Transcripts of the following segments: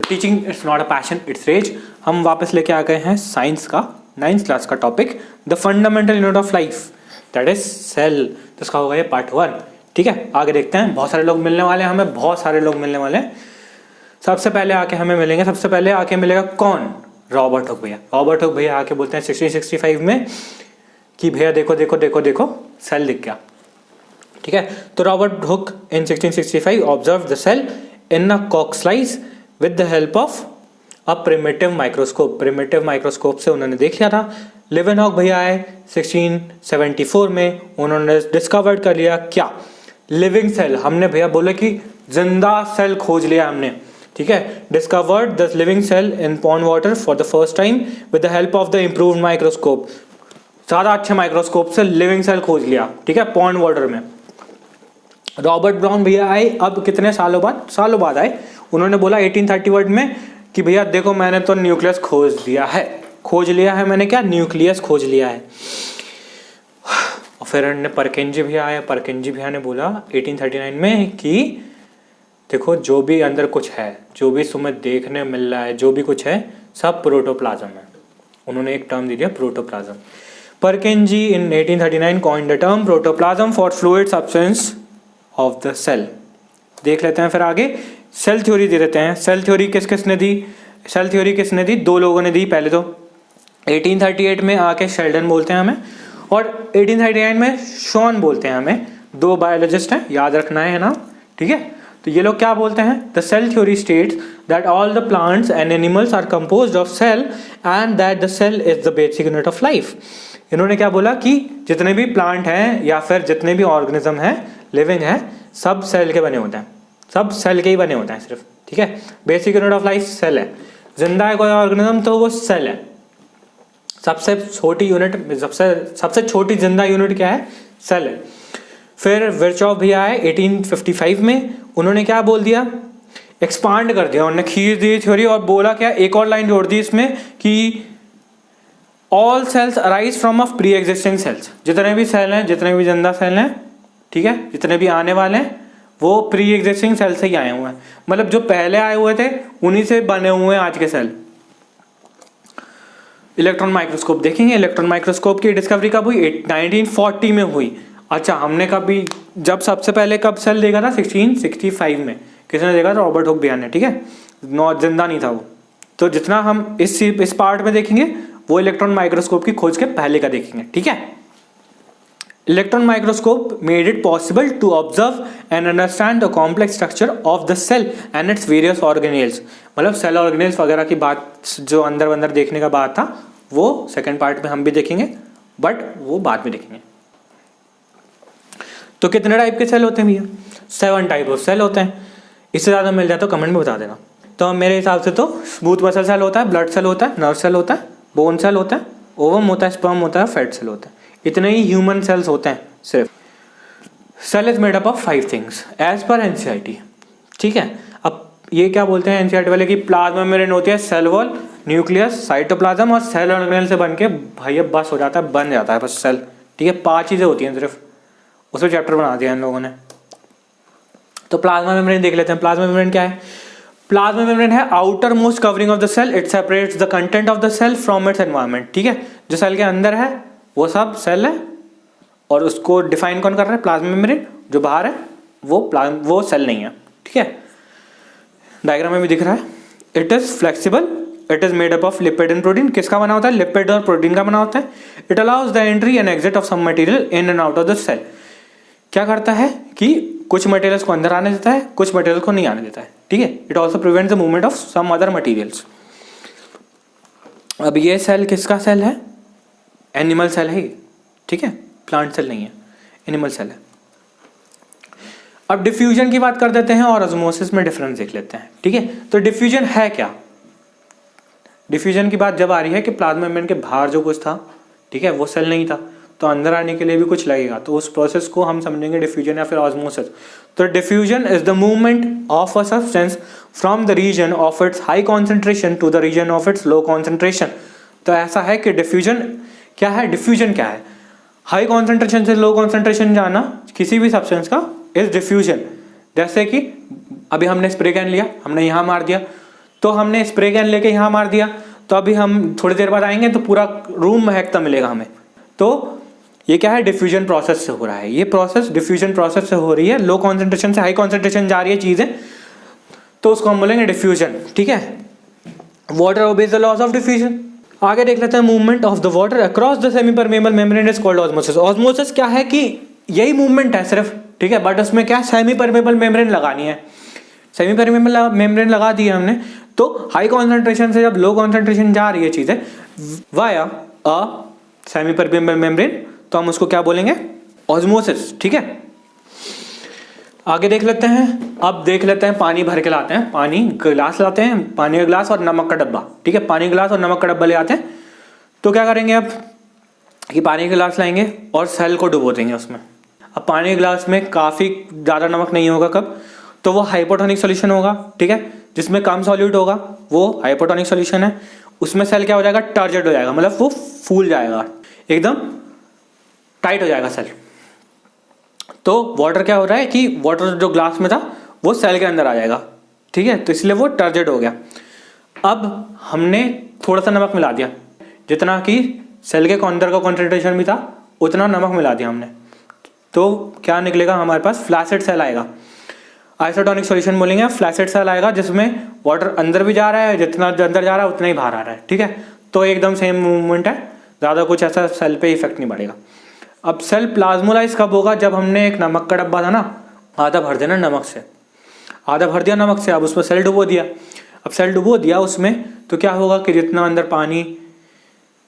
Teaching it's not a passion, it's rage. हम वापस लेके आ गए हैं साइंस का 9th क्लास का topic, the fundamental unit of life, that is cell. तो इसका होगा ये पार्ट 1। ठीक है, आगे देखते हैं। बहुत सारे लोग मिलने वाले हैं हमें, बहुत सारे लोग मिलने वाले हैं। सबसे पहले आके हमें मिलेंगे, सबसे पहले आके मिलेगा कौन? रॉबर्ट हुक भैया। रॉबर्ट हुक भैया आके बोलते हैं 1665 में कि भैया देखो देखो देखो देखो सेल दिख गया। ठीक है, तो Robert Hooke in 1665 observe the cell in a कॉक slice with the help of a primitive microscope. Primitive microscope से उन्होंने देख लिया था। लेवेनहॉक भैया आए 1674 में, उन्होंने डिस्कवर्ड कर लिया क्या? Living cell. हमने भैया बोला कि जिंदा सेल खोज लिया हमने। ठीक है, discovered the living cell in pond water for the first time with the help of the improved microscope. ज़्यादा अच्छे माइक्रोस्कोप से लिविंग सेल खोज लिया। ठीक है, पॉन्ड वाटर में। रॉबर्ट ब्राउन भैया आए अब कितने सालों बाद आए। उन्होंने बोला 1831 में कि भैया देखो मैंने तो न्यूक्लियस खोज लिया है मैंने क्या? न्यूक्लियस खोज लिया है। और फिर परकिंजी भैया आए। परकिंजी भैया ने बोला 1839 में कि देखो जो भी अंदर कुछ है, जो भी तुम्हें देखने मिल रहा है, जो भी कुछ है, सब प्रोटोप्लाज्म है। उन्होंने एक टर्म दे दिया protoplasm. Purkinje in 1839 coined the term protoplasm for fluid substance of the cell. देख लेते हैं फिर आगे। सेल थ्योरी दे देते हैं। सेल थ्योरी किसने दी? सेल थ्योरी किसने दी? दो लोगों ने दी। पहले तो 1838 में आके शेल्डन बोलते हैं हमें, और 1839 में शॉन बोलते हैं हमें। दो बायोलॉजिस्ट हैं, याद रखना है ना। ठीक है, तो ये लोग क्या बोलते हैं? The cell theory states that all the plants and animals are composed of cell and that the cell is the basic unit of life. इन्होंने क्या बोला कि जितने भी प्लांट हैं या फिर जितने भी ऑर्गेनिज्म हैं, लिविंग है, सब सेल के बने होते हैं। सब सेल के ही बने होते हैं सिर्फ। ठीक है, basic unit of life cell है। जिंदा है कोई ऑर्गेनिज्म तो वो सेल है। सबसे छोटी यूनिट, सबसे छोटी जिंदा यूनिट क्या है? सेल है। फिर विर्चॉफ भी आए 1855 में। उन्होंने क्या बोल दिया? एक्सपांड कर दिया, उन्होंने खींच दी थ्योरी और बोला क्या? एक और लाइन जोड़ दी इसमें कि all cells arise from of pre existing cells. जितने भी सेल हैं, जितने भी जिंदा सेल हैं, ठीक है, जितने भी आने वाले हैं, वो प्री एग्जिस्टिंग सेल से ही आए हुए हैं। मतलब जो पहले आए हुए थे उन्हीं से बने हुए हैं आज के सेल। इलेक्ट्रॉन माइक्रोस्कोप देखेंगे। इलेक्ट्रॉन माइक्रोस्कोप की डिस्कवरी कब हुई? 1940 में हुई। अच्छा, हमने कभी जब सबसे पहले कब सेल देखा था? 1665 में। किसने देखा था? रॉबर्ट हुक भैया ने। ठीक है, जिंदा नहीं था वो। तो जितना हम इस पार्ट में देखेंगे वो इलेक्ट्रॉन माइक्रोस्कोप की खोज के पहले का देखेंगे। ठीक है, electron microscope made it possible to observe and understand the complex structure of the cell and its various organelles. मतलब सेल ऑर्गेनेल्स वगैरह की बात, जो अंदर देखने का बात था, वो सेकंड पार्ट में हम भी देखेंगे, बट वो बाद में देखेंगे। तो कितने टाइप के सेल होते हैं भैया? 7 टाइप ऑफ सेल होते हैं। इससे ज़्यादा मिल जाए तो कमेंट में बता देना। तो मेरे हिसाब से तो स्मूथ मसल सेल होता है, ब्लड सेल होता है, नर्व सेल होता है, बोन सेल होता है, ओवम होता है, स्पर्म होता है, फैट सेल होता है। इतने ही ह्यूमन सेल्स होते हैं सिर्फ। Cell is made up of 5 things as per NCERT. ठीक है, अब ये क्या बोलते हैं एनसीईआरटी वाले की? प्लाज्मा मेम्ब्रेन होती है, सेल वॉल, न्यूक्लियस, साइटोप्लाज्म और सेल ऑर्गेनेल से बन के भाई बस हो जाता है, बन जाता है बस सेल। ठीक है, 5 चीज़ें होती हैं सिर्फ, उसमें चैप्टर बना दिया इन लोगों ने। तो प्लाज्मा मेम्ब्रेन देख लेते हैं। प्लाज्मा मेम्ब्रेन क्या है? प्लाज्मा मेम्ब्रेन है outermost covering of the cell. It separates the content of the cell from its environment. ठीक है, जो सेल के अंदर है वो सब सेल है, और उसको डिफाइन कौन कर रहा है? Plasma membrane. जो बाहर है वो सेल नहीं है। ठीक है, डायग्राम में भी दिख रहा है। It is flexible, it is made up of lipid and protein. किसका बना होता है? लिपिड और प्रोटीन का बना होता है। It allows the entry and exit of some material in and out of the cell. क्या करता है कि कुछ मटेरियल्स को अंदर आने देता है, कुछ मटेरियल को नहीं आने देता है। ठीक है, it also prevents the movement of some other materials. अब ये सेल किसका सेल है? एनिमल सेल है। ठीक है, प्लांट सेल नहीं है, एनिमल सेल है। अब डिफ्यूजन की बात कर देते हैं और ऑस्मोसिस में डिफरेंस देख लेते हैं। ठीक है, तो डिफ्यूजन है क्या? डिफ्यूजन की बात जब आ रही है कि प्लाज्मा मेम्ब्रेन के बाहर जो कुछ था, ठीक है, वो सेल नहीं था, तो अंदर आने के लिए भी कुछ लगेगा, तो उस प्रोसेस को हम समझेंगे डिफ्यूजन या फिर ऑस्मोसिस। तो diffusion is the movement of a substance from the region of its high concentration to the region of its low concentration. तो ऐसा है कि डिफ्यूजन क्या है? डिफ्यूजन क्या है? हाई कॉन्सेंट्रेशन से लो कॉन्सेंट्रेशन जाना किसी भी सब्सटेंस का इज डिफ्यूजन। जैसे कि अभी हमने स्प्रे कैन लिया, हमने यहाँ मार दिया, तो हमने स्प्रे कैन लेके यहाँ मार दिया, तो अभी हम थोड़ी देर बाद आएंगे तो पूरा रूम महकता मिलेगा हमें। तो ये क्या है, डिफ्यूजन प्रोसेस से हो रहा है। ये प्रोसेस डिफ्यूजन प्रोसेस से हो रही है, लो कॉन्सेंट्रेशन से हाई कॉन्सेंट्रेशन जा रही है चीज़ें, तो उसको हम बोलेंगे डिफ्यूजन। ठीक है, water obeys the laws of diffusion. आगे देख लेते हैं, movement of the water across the semi permeable membrane is called osmosis. Osmosis क्या है कि यही मूवमेंट है सिर्फ, ठीक है, बट उसमें क्या सेमी परमेबल मेम्ब्रेन लगानी है। सेमी परमेबल मेम्ब्रेन लगा दी है हमने, तो हाई कॉन्सेंट्रेशन से जब लो कॉन्सेंट्रेशन जा रही है चीज़ें via a semi permeable membrane, तो हम उसको क्या बोलेंगे, ऑस्मोसिस। ठीक है, आगे देख लेते हैं। अब देख लेते हैं, पानी भर के लाते हैं, पानी गिलास लाते हैं, पानी का गिलास और नमक का डब्बा। ठीक है, पानी गिलास और नमक का डब्बा ले आते हैं। तो क्या करेंगे अब कि पानी का गिलास लाएंगे और सेल को डुबो देंगे उसमें। अब पानी के गिलास में काफ़ी ज़्यादा नमक नहीं होगा, कब, तो वो हाइपोटोनिक सोल्यूशन होगा। ठीक है, जिसमें कम सॉल्यूट होगा वो हाइपोटोनिक सोल्यूशन है। उसमें सेल क्या हो जाएगा, टर्जिड हो जाएगा, मतलब वो फूल जाएगा, एकदम टाइट हो जाएगा सेल। तो वाटर क्या हो रहा है कि वाटर जो ग्लास में था वो सेल के अंदर आ जाएगा। ठीक है, तो इसलिए वो टर्जिड हो गया। अब हमने थोड़ा सा नमक मिला दिया, जितना कि सेल के अंदर का कॉन्सेंट्रेशन भी था उतना नमक मिला दिया हमने, तो क्या निकलेगा हमारे पास, फ्लैसिड सेल आएगा। आइसोटोनिक सॉल्यूशन बोलेंगे, फ्लैसिड सेल आएगा जिसमें वाटर अंदर भी जा रहा है, जितना अंदर जा रहा है उतना ही बाहर आ रहा है। ठीक है, तो एकदम सेम मूवमेंट है, ज़्यादा कुछ ऐसा सेल पे इफेक्ट नहीं पड़ेगा। अब सेल प्लाज्मोलाइज कब होगा, जब हमने एक नमक का डब्बा था ना, आधा भर देना नमक से, आधा भर दिया नमक से, अब उसमें सेल डुबो दिया। अब सेल डुबो दिया उसमें, तो क्या होगा कि जितना अंदर पानी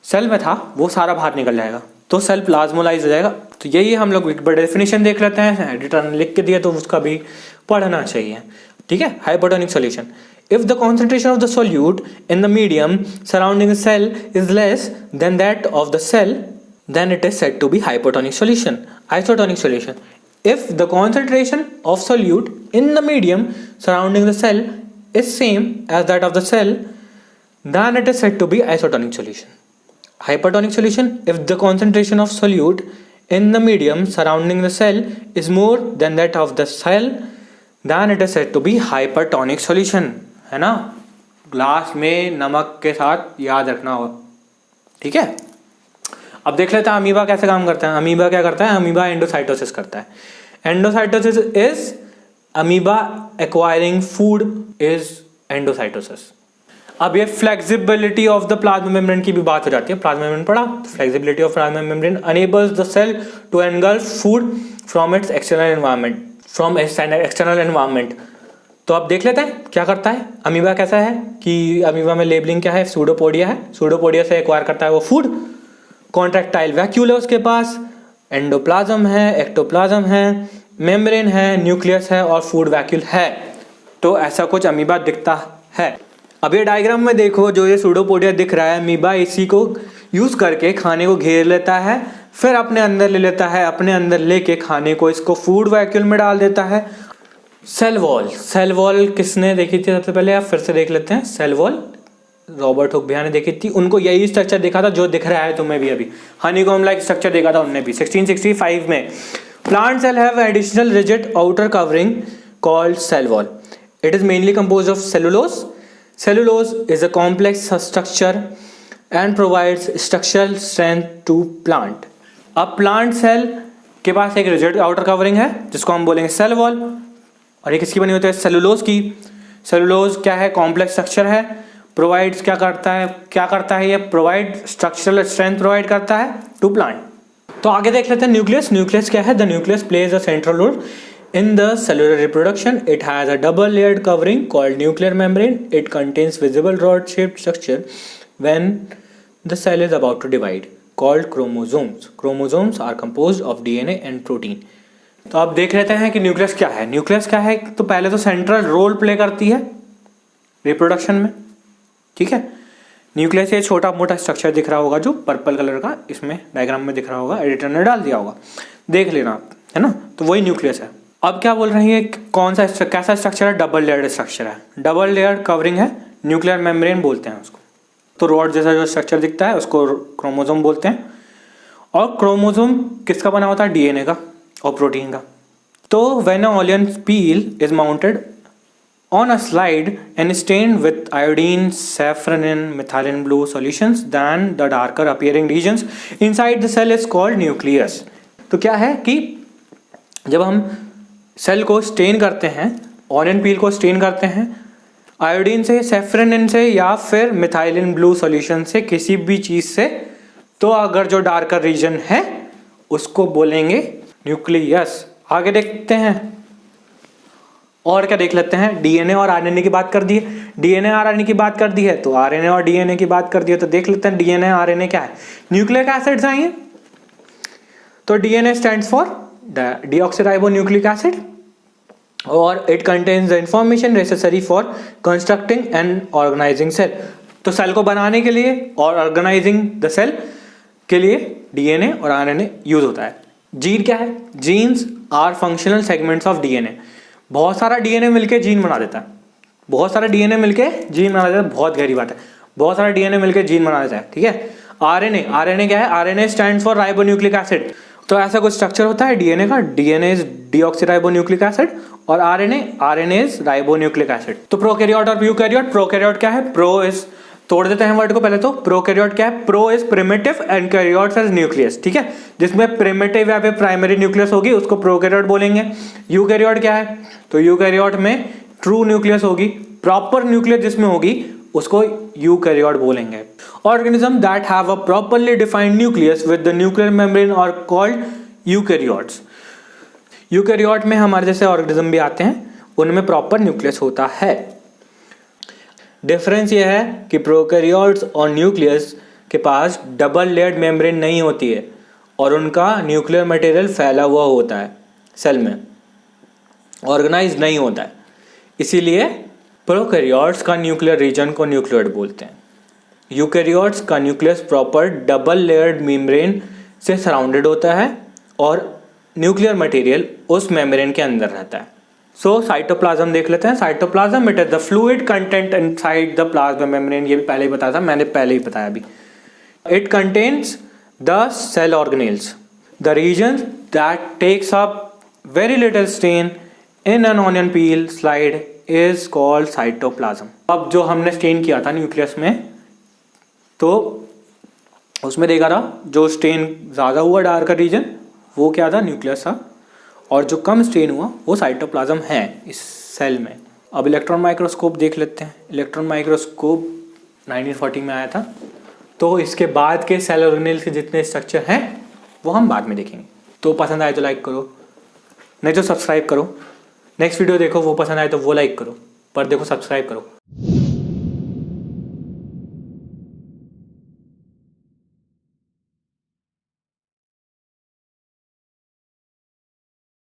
सेल में था वो सारा बाहर निकल जाएगा, तो सेल प्लाज्मोलाइज हो जाएगा। तो यही हम लोग एक बड़ा डेफिनेशन देख लेते हैं, एडिटर ने लिख के दिया तो उसका भी पढ़ना चाहिए। ठीक है, hypotonic solution, if the concentration of the solute in the medium surrounding the cell is less than that of the cell, then it is said to be hypotonic solution. Isotonic solution, if the concentration of solute in the medium surrounding the cell is same as that of the cell, then it is said to be isotonic solution. Hypertonic solution, if the concentration of solute in the medium surrounding the cell is more than that of the cell, then it is said to be hypertonic solution. है ना, glass में नमक के साथ याद रखना होगा। ठीक है, अब देख लेते हैं अमीबा कैसे काम करता है। अमीबा क्या करता है, अमीबा एंडोसाइटोसिस करता है। Endocytosis is amoeba acquiring food is endocytosis. अब ये flexibility of the plasma membrane की भी बात हो जाती है। प्लाज्मा मेम्ब्रेन पढ़ा, flexibility of plasma membrane enables the cell to engulf food from its external environment, from external environment. तो अब देख लेते हैं क्या करता है अमीबा। कैसा है कि अमीबा में लेबलिंग क्या है, सूडोपोडिया है। सूडोपोडिया से एक्वायर करता है वो फूड। कॉन्ट्रैक्टाइल वैक्यूल है उसके पास, एंडोप्लाज्म है, एक्टोप्लाज्म है, मेम्ब्रेन है, न्यूक्लियस है और फूड वैक्यूल है। तो ऐसा कुछ अमीबा दिखता है। अब ये डायग्राम में देखो, जो ये सूडोपोडिया दिख रहा है, अमीबा इसी को यूज करके खाने को घेर लेता है, फिर अपने अंदर ले लेता है, अपने अंदर लेके खाने को इसको फूड वैक्यूल में डाल देता है। सेल वॉल, सेल वॉल किसने देखी थी सबसे पहले, आप फिर से देख लेते हैं। सेल वॉल रॉबर्ट हुक भैया ने देखी थी, उनको यही स्ट्रक्चर देखा था जो दिख रहा है तुम्हें भी अभी। हनीकॉम्ब लाइक स्ट्रक्चर देखा था उनने भी 1665 में। Plant cell have additional rigid outer covering called cell wall. It is mainly composed of cellulose. Cellulose is a complex structure and provides structural strength to plant. अब प्लांट सेल के पास एक rigid outer covering है जिसको हम बोलेंगे cell wall, और ये किसकी बनी होती है, सेलुलोज की। सेलुलोज क्या है, कॉम्प्लेक्स स्ट्रक्चर है। प्रोवाइड्स क्या करता है ये प्रोवाइड स्ट्रक्चरल स्ट्रेंथ प्रोवाइड करता है टू प्लांट। तो आगे देख लेते हैं न्यूक्लियस। न्यूक्लियस क्या है, the nucleus plays a central role in the cellular reproduction. It has a double layered covering called nuclear membrane. It contains visible rod shaped structure when the cell is about to divide called chromosomes. Chromosomes are composed of DNA and protein. तो आप देख लेते हैं कि nucleus क्या है। Nucleus क्या है, तो पहले तो सेंट्रल रोल प्ले करती है रिप्रोडक्शन में। ठीक है, न्यूक्लियस ये छोटा मोटा स्ट्रक्चर दिख रहा होगा जो पर्पल कलर का इसमें डायग्राम में दिख रहा होगा, एडिटर ने डाल दिया होगा, देख लेना आप, है ना। तो वही न्यूक्लियस है। अब क्या बोल रही है, कौन सा कैसा स्ट्रक्चर है, डबल लेयर्ड स्ट्रक्चर है। डबल लेयर्ड कवरिंग है, न्यूक्लियर मेम्ब्रेन बोलते हैं उसको। तो रॉड जैसा जो स्ट्रक्चर दिखता है उसको क्रोमोसोम बोलते हैं। और क्रोमोसोम किसका बना होता है, डीएनए का और प्रोटीन का। तो when a onion peel is mounted on a slide and stained with iodine, saffron and methylene blue solutions, then the darker appearing regions inside the cell is called nucleus. तो क्या है कि जब हम सेल को stand करते हैं, onion पील को स्टेन करते हैं आयोडीन से, सैफरन से या फिर मिथाइलिन ब्लू सॉल्यूशन से, किसी भी चीज से, तो अगर जो डार्कर रीजन है उसको बोलेंगे न्यूक्लियस। आगे देखते हैं और क्या देख लेते हैं। डीएनए और आरएनए की बात कर दी है, डीएनए आरएनए की बात कर दी है, तो आरएनए और डीएनए की बात कर दी है, तो देख लेते हैं डीएनए आरएनए क्या है। न्यूक्लिक एसिड्स आएंगे, तो DNA stands for deoxyribonucleic acid और it contains the information necessary for constructing and organising cell. तो सेल को बनाने के लिए और ऑर्गेनाइजिंग द सेल के लिए डीएनए और आरएनए यूज होता है। जीन क्या है? Genes are functional segments of DNA. बहुत सारा डीएनए मिलके जीन बना देता है, बहुत सारा डीएनए मिलके जीन बना देता है, बहुत गहरी बात है, बहुत सारा डीएनए मिलके जीन बना देता है, ठीक है। आरएनए, आरएनए क्या है? RNA stands for ribonucleic acid. तो ऐसा कुछ स्ट्रक्चर होता है डीएनए का, डीएनए इज डीऑक्सीराइबोन्यूक्लिक एसिड और आरएनए इज राइबोन्यूक्लिक एसिड। तो प्रोकैरियोट और यूकैरियोट, प्रोकैरियोट क्या है? प्रो इज, तोड़ देते हैं वर्ड को पहले तो। प्रोकैरियोट क्या है? Pro is primitive and karyotes is nucleus, ठीक है। जिसमें प्रिमिटिव या फिर प्राइमरी न्यूक्लियस होगी उसको प्रोकैरियोट बोलेंगे। यूकैरियोट क्या है? तो यूकैरियोट में ट्रू न्यूक्लियस होगी, प्रॉपर न्यूक्लियस जिसमें होगी उसको यूकैरियोट बोलेंगे। Organism that have a properly defined nucleus with the nuclear membrane are called eukaryotes. Eukaryote में हमारे जैसे ऑर्गेनिज्म भी आते हैं, उनमें प्रॉपर न्यूक्लियस होता है। डिफरेंस ये है कि प्रोकैरियोट्स और न्यूक्लियस के पास डबल लेयर्ड मेम्ब्रेन नहीं होती है और उनका न्यूक्लियर मटेरियल फैला हुआ होता है, सेल में ऑर्गेनाइज नहीं होता है। इसीलिए प्रोकैरियोट्स का न्यूक्लियर रीजन को न्यूक्लियोइड बोलते हैं। यूकैरियोट्स का nucleus proper double layered membrane से सराउंडेड होता है और न्यूक्लियर मटेरियल उस मेम्ब्रेन के अंदर रहता है। सो साइटोप्लाज्म देख लेते हैं। Cytoplasm it is the fluid content inside the plasma membrane. ये भी पहले ही बताया था, मैंने पहले ही बताया अभी। It contains the cell organelles, the region that takes up very little stain in an onion peel slide is called cytoplasm। अब जो हमने स्टेन किया था न्यूक्लियस में, तो उसमें देखा था जो स्टेन ज़्यादा हुआ डार्कर रीजन वो क्या था? न्यूक्लियस था, और जो कम स्टेन हुआ वो साइटोप्लाज्म है इस सेल में। अब इलेक्ट्रॉन माइक्रोस्कोप देख लेते हैं। इलेक्ट्रॉन माइक्रोस्कोप 1940 में आया था, तो इसके बाद के सेल ऑर्गेनेल्स के जितने स्ट्रक्चर हैं वो हम बाद में देखेंगे। तो पसंद आए तो लाइक करो, नहीं तो सब्सक्राइब करो। नेक्स्ट वीडियो देखो, वो पसंद आए तो वो लाइक करो, पर देखो सब्सक्राइब करो।